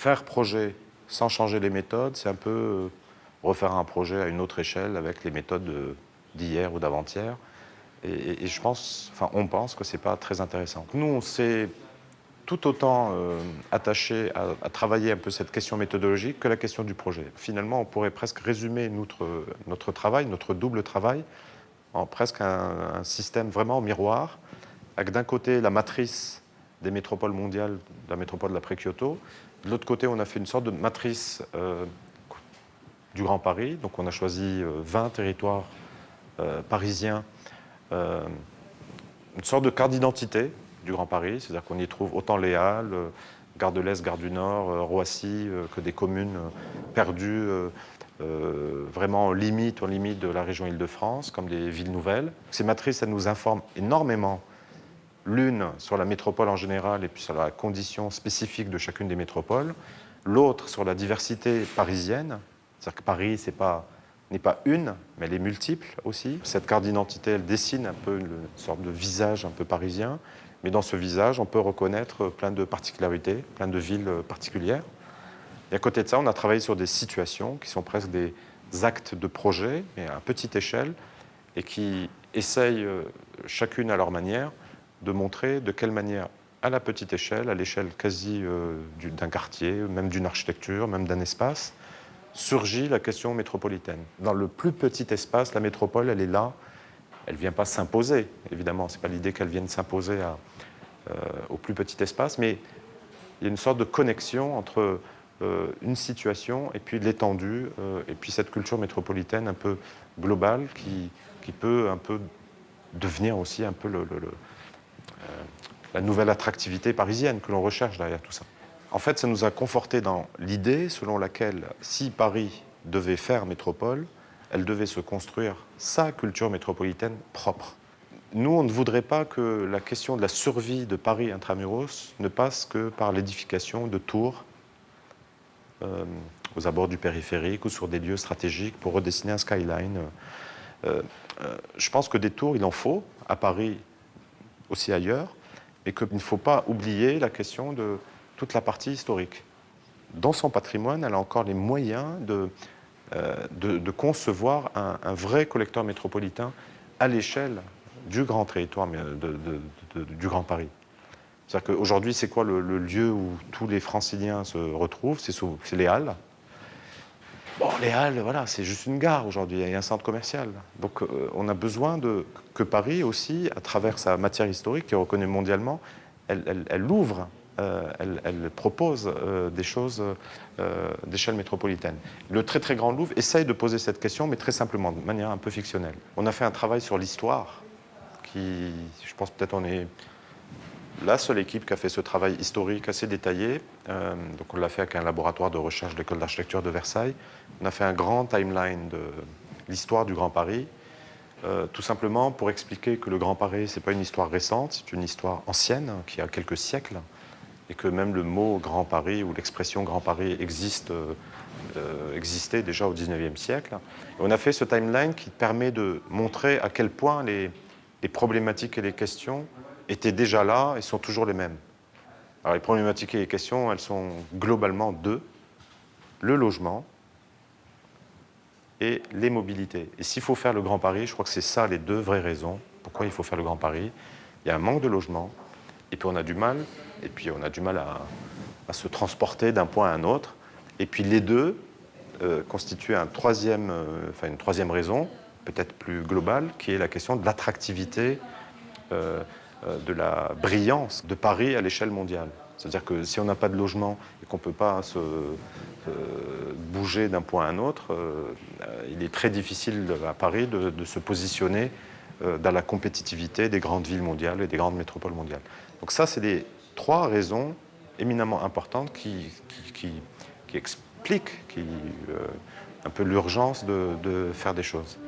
faire projet sans changer les méthodes, c'est un peu refaire un projet à une autre échelle avec les méthodes d'hier ou d'avant-hier. Et je pense, enfin, on pense que c'est pas très intéressant. Nous, on s'est tout autant attaché à travailler un peu cette question méthodologique que la question du projet. Finalement, on pourrait presque résumer notre travail, notre double travail, en presque un système vraiment au miroir, avec d'un côté la matrice des métropoles mondiales, de la métropole de l'après-Kyoto. De l'autre côté, on a fait une sorte de matrice du Grand Paris. Donc on a choisi 20 territoires parisiens, une sorte de carte d'identité du Grand Paris, c'est-à-dire qu'on y trouve autant les Halles, Gare de l'Est, Gare du Nord, Roissy, que des communes perdues, vraiment en limite de la région Île-de-France, comme des villes nouvelles. Ces matrices, elles nous informent énormément, l'une sur la métropole en général et puis sur la condition spécifique de chacune des métropoles, l'autre sur la diversité parisienne, c'est-à-dire que Paris n'est pas une, mais elle est multiple aussi. Cette carte d'identité, elle dessine un peu une sorte de visage un peu parisien, mais dans ce visage, on peut reconnaître plein de particularités, plein de villes particulières. Et à côté de ça, on a travaillé sur des situations qui sont presque des actes de projet, mais à petite échelle, et qui essayent, chacune à leur manière, de montrer de quelle manière, à la petite échelle, à l'échelle quasi d'un quartier, même d'une architecture, même d'un espace, surgit la question métropolitaine. Dans le plus petit espace, la métropole, elle est là. Elle ne vient pas s'imposer, évidemment. Ce n'est pas l'idée qu'elle vienne s'imposer au plus petit espace, mais il y a une sorte de connexion entre une situation et puis l'étendue, et puis cette culture métropolitaine un peu globale qui peut un peu devenir aussi un peu la nouvelle attractivité parisienne que l'on recherche derrière tout ça. En fait, ça nous a conforté dans l'idée selon laquelle, si Paris devait faire métropole, elle devait se construire sa culture métropolitaine propre. Nous, on ne voudrait pas que la question de la survie de Paris intramuros ne passe que par l'édification de tours aux abords du périphérique ou sur des lieux stratégiques pour redessiner un skyline. Je pense que des tours, il en faut, à Paris, aussi ailleurs, et qu'il ne faut pas oublier la question de toute la partie historique. Dans son patrimoine, elle a encore les moyens de concevoir un vrai collecteur métropolitain à l'échelle du grand territoire du Grand Paris. C'est-à-dire qu'aujourd'hui, c'est quoi le lieu où tous les franciliens se retrouvent? C'est les Halles. Bon, les Halles, voilà, c'est juste une gare aujourd'hui, il y a un centre commercial. Donc on a besoin que Paris aussi, à travers sa matière historique, qui est reconnue mondialement, elle ouvre, elle propose des choses d'échelle métropolitaine. Le très très grand Louvre essaye de poser cette question, mais très simplement, de manière un peu fictionnelle. On a fait un travail sur l'histoire, qui, je pense peut-être on est la seule équipe qui a fait ce travail historique assez détaillé. Donc on l'a fait avec un laboratoire de recherche de l'école d'architecture de Versailles. On a fait un grand timeline de l'histoire du Grand Paris, tout simplement pour expliquer que le Grand Paris, ce n'est pas une histoire récente, c'est une histoire ancienne, qui a quelques siècles, et que même le mot Grand Paris ou l'expression Grand Paris existait déjà au XIXe siècle. Et on a fait ce timeline qui permet de montrer à quel point les problématiques et les questions étaient déjà là et sont toujours les mêmes. Alors les problématiques et les questions, elles sont globalement deux: le logement et les mobilités. Et s'il faut faire le Grand Paris, je crois que c'est ça les deux vraies raisons pourquoi il faut faire le Grand Paris. Il y a un manque de logement, et puis on a du mal à se transporter d'un point à un autre. Et puis les deux constituent une troisième raison, peut-être plus globale, qui est la question de l'attractivité, de la brillance de Paris à l'échelle mondiale. C'est-à-dire que si on n'a pas de logement et qu'on ne peut pas bouger d'un point à un autre, il est très difficile à Paris de se positionner dans la compétitivité des grandes villes mondiales et des grandes métropoles mondiales. Donc ça, c'est les trois raisons éminemment importantes qui expliquent un peu l'urgence de faire des choses.